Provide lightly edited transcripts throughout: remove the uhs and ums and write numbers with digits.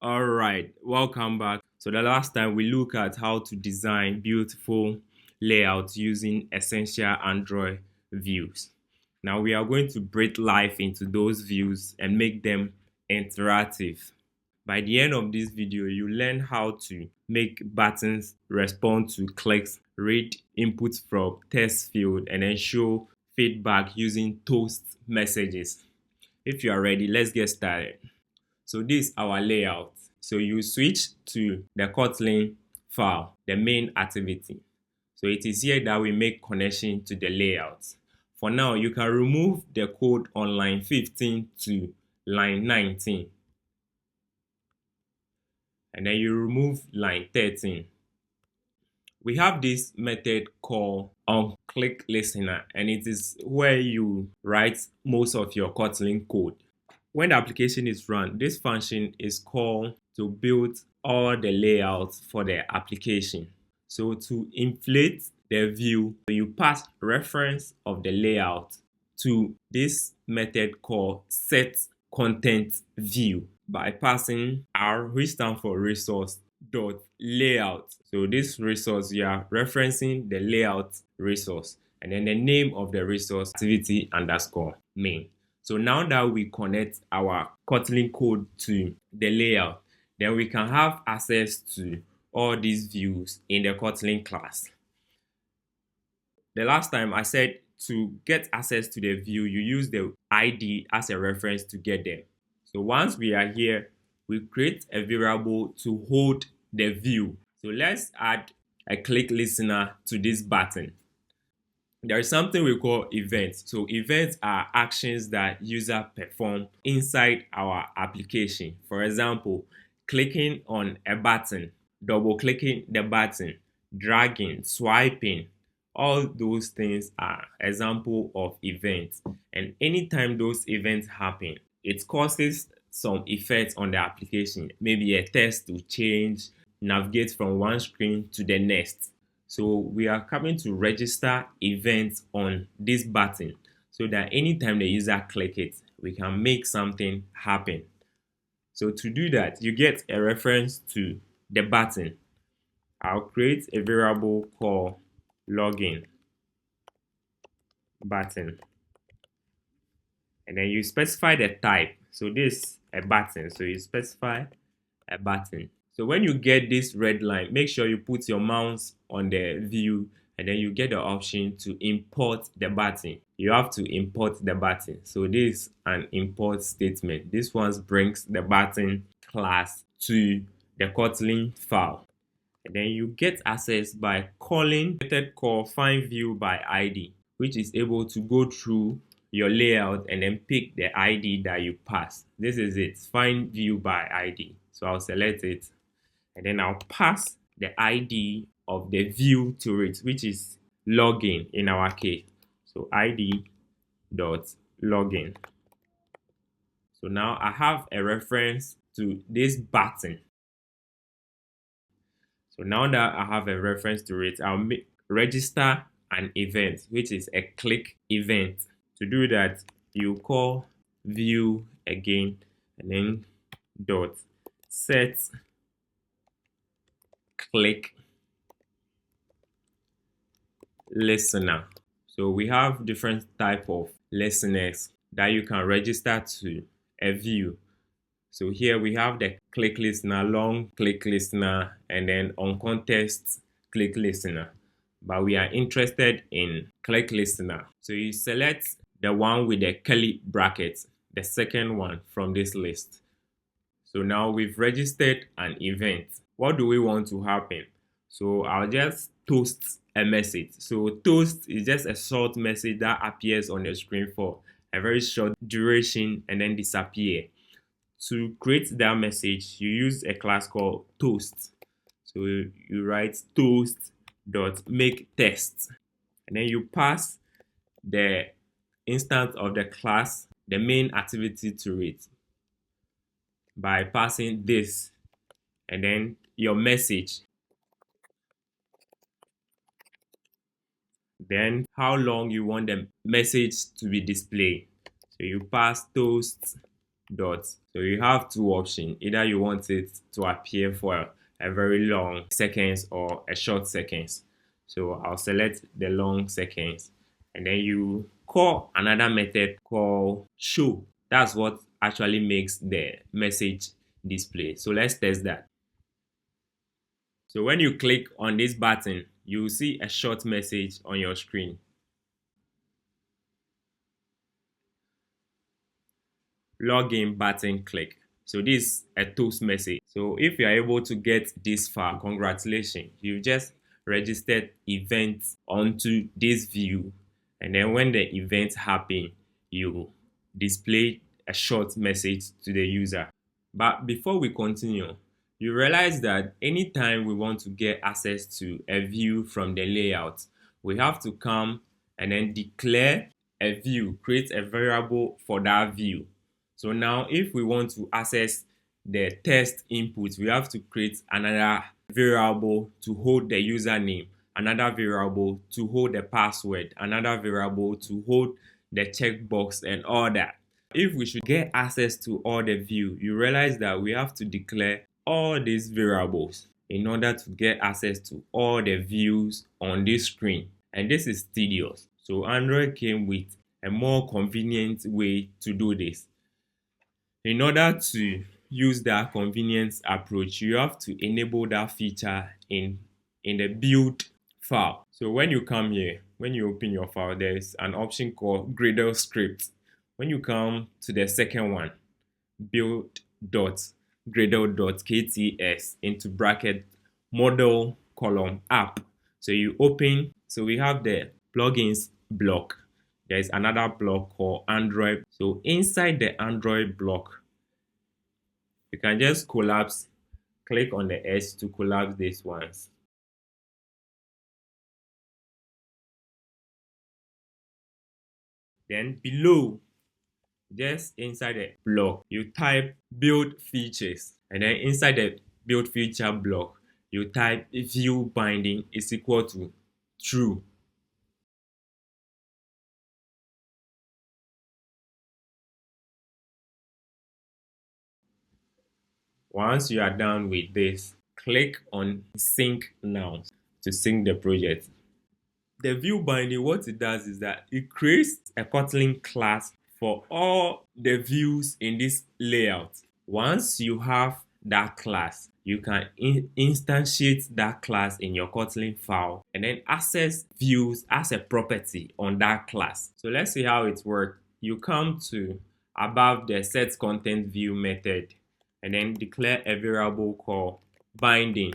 All right, welcome back. So the last time we looked at how to design beautiful layouts using essential Android views. Now we are going to breathe life into those views and make them interactive. By the end of this video, you learn how to make buttons respond to clicks, read inputs from text field, and then show feedback using toast messages. If you are ready, let's get started. So this is our layout. So you switch to the Kotlin file, the main activity. So it is here that we make connection to the layout. For now, you can remove the code on line 15 to line 19. And then you remove line 13. We have this method called onClickListener, and it is where you write most of your Kotlin code. When the application is run, this function is called to build all the layouts for the application. So to inflate the view, you pass reference of the layout to this method called setContentView by passing R, which stands for resource dot layout. So this resource, you are referencing the layout resource, and then the name of the resource activity underscore main. So now that we connect our Kotlin code to the layout, then we can have access to all these views in the Kotlin class. The last time I said to get access to the view, you use the ID as a reference to get there. So once we are here, we create a variable to hold the view. So let's add a click listener to this button. There is something we call events. So events are actions that user perform inside our application. For example, clicking on a button, double clicking the button, dragging, swiping, all those things are example of events. And anytime those events happen, it causes some effect on the application. Maybe a text to change, navigate from one screen to the next. So we are coming to register events on this button so that anytime the user click it, we can make something happen. So to do that, you get a reference to the button. I'll create a variable called login button. And then you specify the type. So this is a button. So you specify a button. So when you get this red line, make sure you put your mouse on the view, and then you get the option to import the button. You have to import the button. So this is an import statement. This one brings the button class to the Kotlin file. And then you get access by calling method called findViewById, which is able to go through your layout and then pick the ID that you pass. This is it, findViewById. So I'll select it, and then I'll pass the ID of the view to it, which is login in our case. So ID dot login. So now I have a reference to this button. So now that I have a reference to it, I'll register an event, which is a click event. To do that, you call view again, and then dot set click listener. So we have different type of listeners that you can register to a view. So here we have the click listener, long click listener, and then on context click listener. But we are interested in click listener. So you select the one with the curly brackets, the second one from this list. So now we've registered an event. What do we want to happen? So I'll just toast a message. So toast is just a short message that appears on the screen for a very short duration and then disappear. To create that message, you use a class called toast. So you write toast.makeText, and then you pass the instance of the class, the main activity to it by passing this, and then your message. Then how long you want the message to be displayed. So you pass toast dots. So you have two options. Either you want it to appear for a very long seconds or a short seconds. So I'll select the long seconds, and then you call another method called show. That's what actually makes the message display. So let's test that. So when you click on this button, you will see a short message on your screen. Login button click. So this is a toast message. So if you are able to get this far, congratulations. You've just registered events onto this view, and then when the event happen, you display a short message to the user. But before we continue, you realize that anytime we want to get access to a view from the layout, we have to come and then declare a view, create a variable for that view. So now if we want to access the text input, we have to create another variable to hold the username, another variable to hold the password, another variable to hold the checkbox and all that. If we should get access to all the view, you realize that we have to declare all these variables in order to get access to all the views on this screen. And this is tedious. So Android came with a more convenient way to do this. In order to use that convenience approach, you have to enable that feature in the build file. So when you come here, when you open your file, there's an option called Gradle script. When you come to the second one, build.gradle.kts into bracket model column app. So you open, so we have the plugins block. There's another block called Android. So inside the Android block, you can just collapse, click on the S to collapse these ones. Then below, just inside the block, you type build features, and then inside the build feature block, you type ViewBinding is equal to true. Once you are done with this, click on sync now to sync the project. The view binding, what it does is that it creates a Kotlin class for all the views in this layout. Once you have that class, you can instantiate that class in your Kotlin file and then access views as a property on that class. So let's see how it works. You come to above the set content view method and then declare a variable called binding.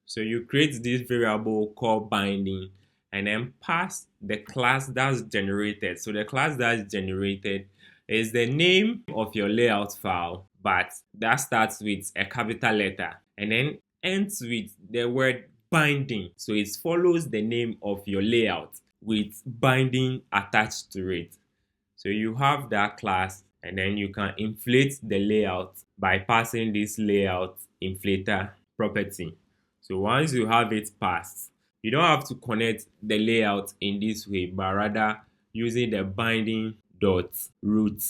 So you create this variable called binding and then pass the class that's generated. So the class that's generated is the name of your layout file, but that starts with a capital letter and then ends with the word binding. So it follows the name of your layout with binding attached to it. So you have that class and then you can inflate the layout by passing this layout inflator property. So once you have it passed, you don't have to connect the layout in this way, but rather using the binding dot root.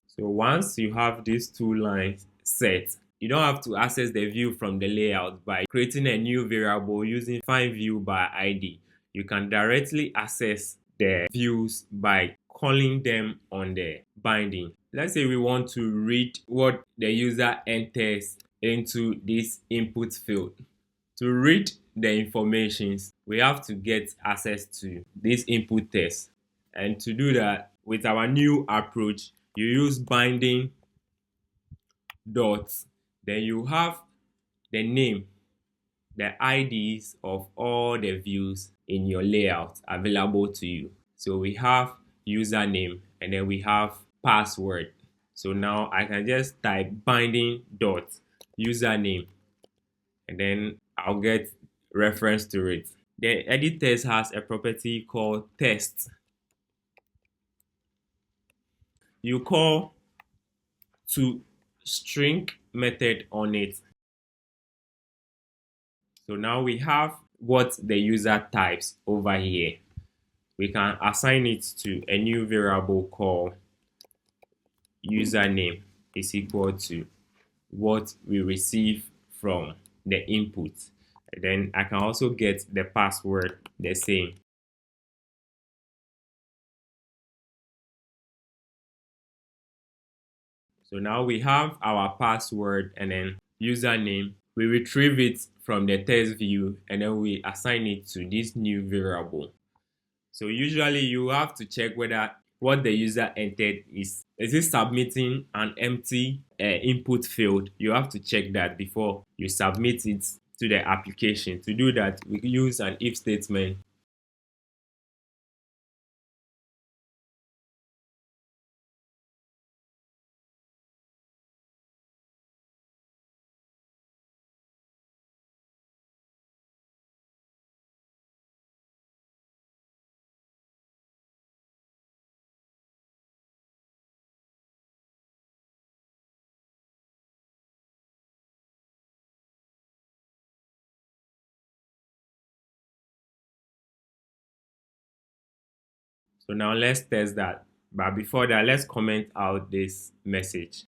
So once you have these two lines set, you don't have to access the view from the layout by creating a new variable using find view by ID. You can directly access the views by calling them on the binding. Let's say we want to read what the user enters into this input field. To read the informations, we have to get access to this input text. And to do that, with our new approach, you use binding dots. Then you have the name, the IDs of all the views in your layout available to you. So we have username and then we have password. So now I can just type binding dot username and then I'll get reference to it. The EditText has a property called test. you call to string method on it. So now we have what the user types over here. We can assign it to a new variable called username is equal to what we receive from the input. And then I can also get the password the same. So now we have our password and then username. We retrieve it from the test view and then we assign it to this new variable. So usually you have to check whether what the user entered is it submitting an empty input field. You have to check that before you submit it to the application. To do that, we use an if statement. So now let's test that. But before that, let's comment out this message.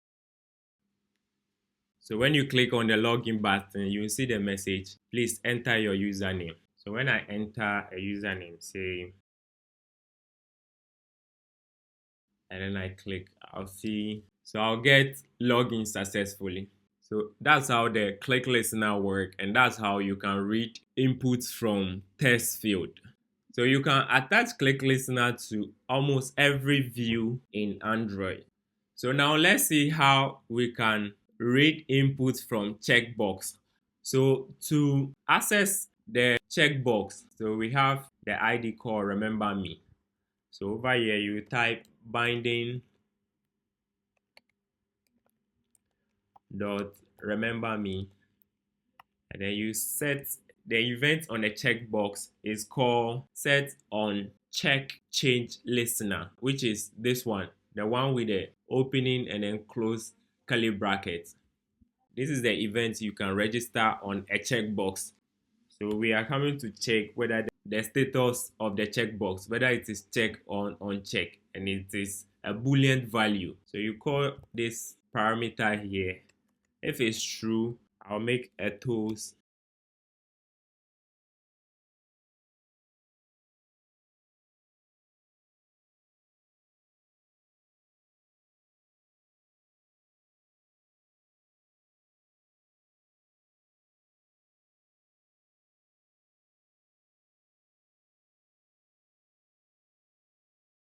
So when you click on the login button, you will see the message, please enter your username. So when I enter a username, say, and then I click, I'll see, so I'll get login successfully. So that's how the click listener work, and that's how you can read inputs from test field. So you can attach click listener to almost every view in Android. So now let's see how we can read inputs from checkbox. So to access the checkbox, so we have the ID called remember me. So over here you type binding dot remember me, and then you set the event on the checkbox is called set on check change listener, which is this one, the one with the opening and then close curly brackets. This is the event you can register on a checkbox. So we are coming to check whether the status of the checkbox, whether it is check or uncheck, and it is a boolean value. So you call this parameter here. If it's true, I'll make a toast.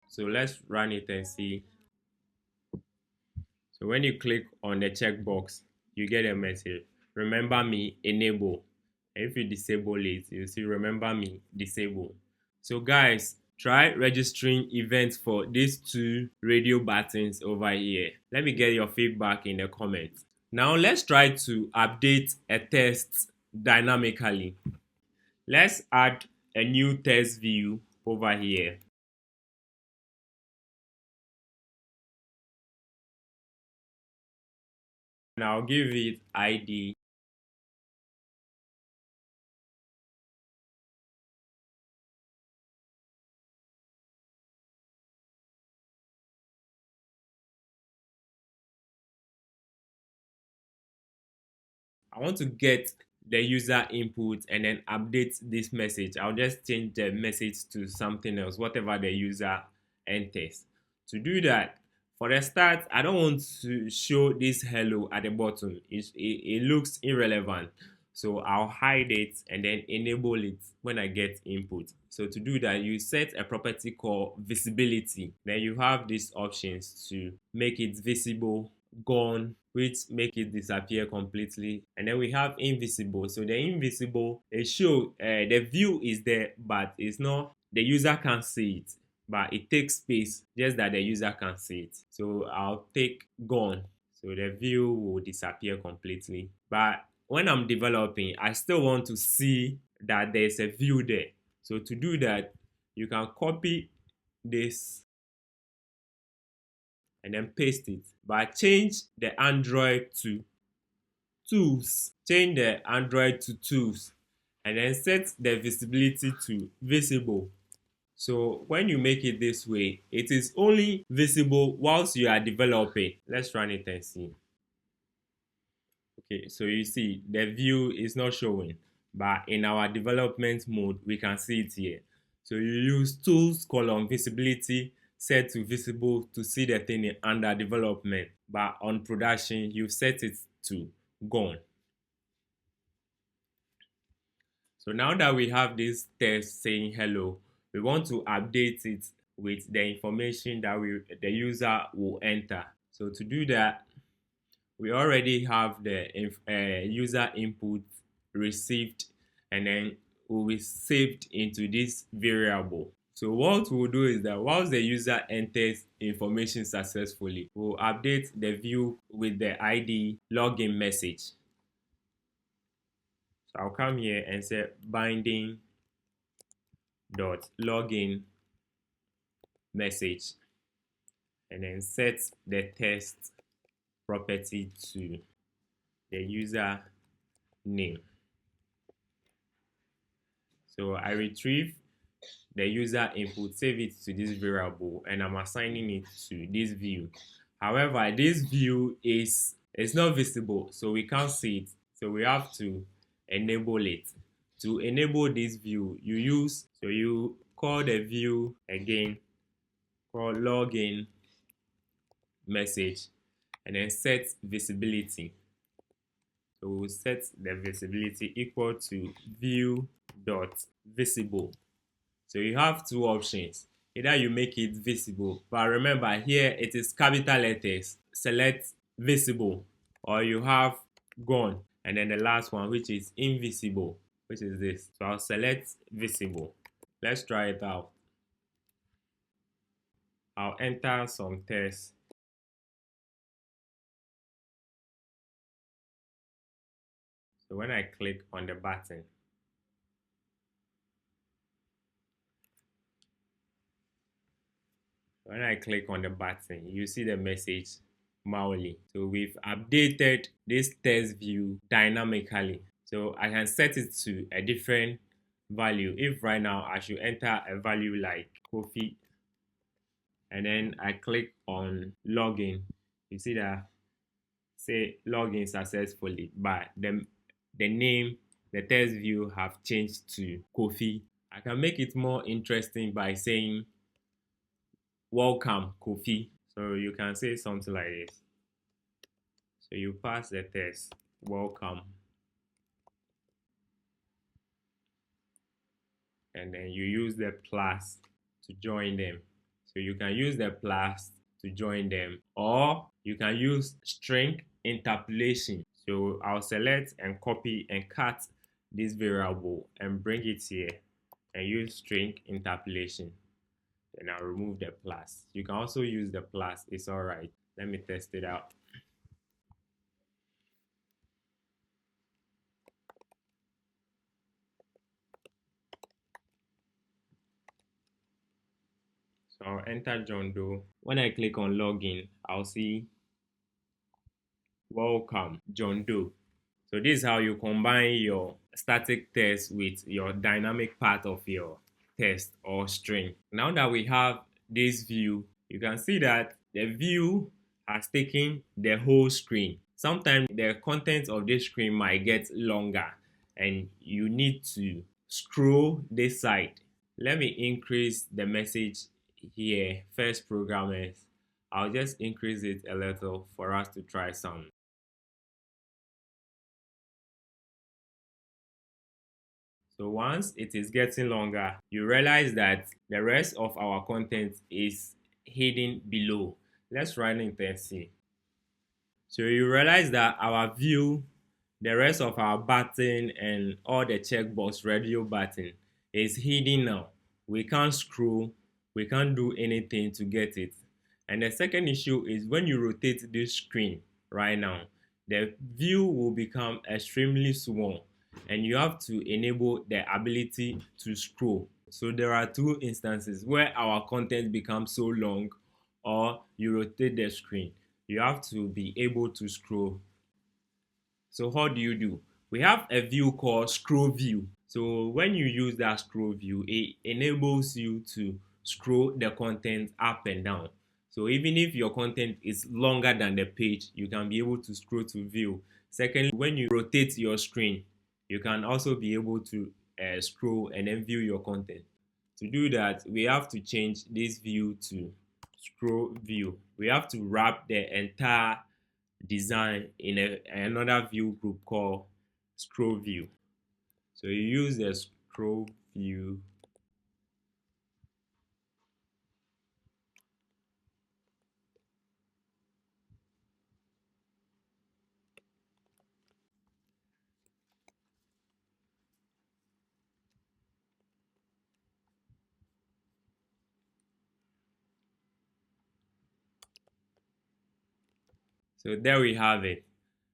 So let's run it and see. So when you click on the checkbox, you get a message. Remember me, enable. And if you disable it, you see remember me, disable. So guys, try registering events for these two radio buttons over here. Let me get your feedback in the comments. Now let's try to update a test dynamically. Let's add a new test view over here. And I'll give it ID. I want to get the user input and then update this message. I'll just change the message to something else, whatever the user enters. To do that, for the start, I don't want to show this hello at the bottom. It looks irrelevant. So I'll hide it and then enable it when I get input. So to do that, you set a property called visibility. Then you have these options to make it visible, gone, which make it disappear completely, and then we have invisible. So the invisible, it show the view is there but it's not, the user can't see it, but it takes space just that the user can see it. So I'll take gone, so the view will disappear completely. But when I'm developing, I still want to see that there's a view there. So to do that, you can copy this and then paste it. But change the Android to tools. Change the Android to tools and then set the visibility to visible. So when you make it this way, it is only visible whilst you are developing. Let's run it and see. Okay, so you see the view is not showing, but in our development mode, we can see it here. So you use tools column visibility set to visible to see the thing under development, but on production, you set it to gone. So now that we have this text saying hello, we want to update it with the information that the user will enter. So to do that, we already have the user input received, and then will be saved into this variable. So what we'll do is that once the user enters information successfully, we'll update the view with the ID login message. So I'll come here and say binding dot login message, and then set the text property to the user name. So I retrieve the user input, save it to this variable, and I'm assigning it to this view. However, this view is not visible, so we can't see it. So we have to enable it. To enable this view, you call the view again, call login message, and then set visibility. So we'll set the visibility equal to view.visible. So you have two options. Either you make it visible, but remember here it is capital letters. Select visible, or you have gone, and then the last one, which is invisible, which is this. So I'll select visible. Let's try it out. I'll enter some text. So when I click on the button, you see the message Maoli. So we've updated this text view dynamically. So I can set it to a different value. If right now I should enter a value like coffee, and then I click on login, you see that say login successfully, but the name, the text view have changed to coffee. I can make it more interesting by saying welcome coffee. So you can say something like this. So you pass the text welcome, and then you use the plus to join them. So you can use the plus to join them, or you can use string interpolation. So I'll select and copy and cut this variable and bring it here and use string interpolation. Then I'll remove the plus. You can also use the plus, it's all right. Let me test it out. So I'll enter John Doe. When I click on login, I'll see welcome John Doe. So this is how you combine your static text with your dynamic part of your text or string. Now that we have this view, you can see that the view has taken the whole screen. Sometimes the content of this screen might get longer and you need to scroll this side. Let me increase the message here. First programmers, I'll just increase it a little for us to try some. So once it is getting longer, you realize that the rest of our content is hidden below. Let's run it and see. So you realize that our view, the rest of our button and all the checkbox radio button is hidden now. We can't scroll, we can't do anything to get it. And the second issue is when you rotate this screen right now, the view will become extremely small and you have to enable the ability to scroll. So there are two instances where our content becomes so long or you rotate the screen, you have to be able to scroll. So how do you do? We have a view called ScrollView. So when you use that ScrollView, it enables you to scroll the content up and down. So even if your content is longer than the page, you can be able to scroll to view. Secondly, when you rotate your screen, you can also be able to scroll and then view your content. To do that, we have to change this view to scroll view. We have to wrap the entire design in another view group called ScrollView. So you use the ScrollView. So there we have it.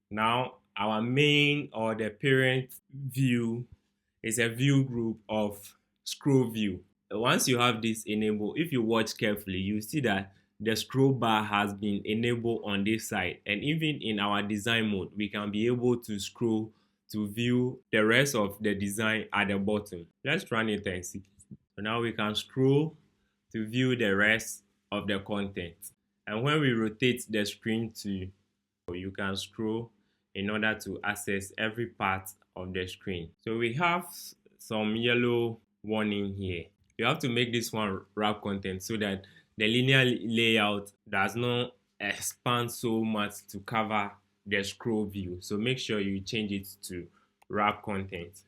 Now our main or the parent view is a view group of ScrollView. Once you have this enabled, if you watch carefully, you see that the scroll bar has been enabled on this side, and even in our design mode, we can be able to scroll to view the rest of the design at the bottom. Let's run it and see. So now we can scroll to view the rest of the content. And when we rotate the screen to, you can scroll in order to access every part of the screen. So we have some yellow warning here. You have to make this one wrap content so that the linear layout does not expand so much to cover the scroll view. So make sure you change it to wrap content.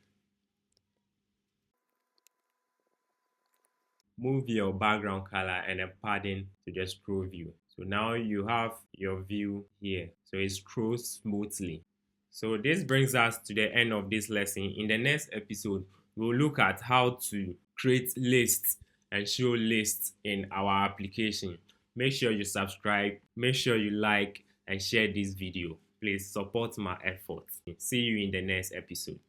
Move your background color and the padding to the scroll view. So now you have your view here. So it scrolls smoothly. So this brings us to the end of this lesson. In the next episode, we'll look at how to create lists and show lists in our application. Make sure you subscribe, make sure you like and share this video. Please support my efforts. See you in the next episode.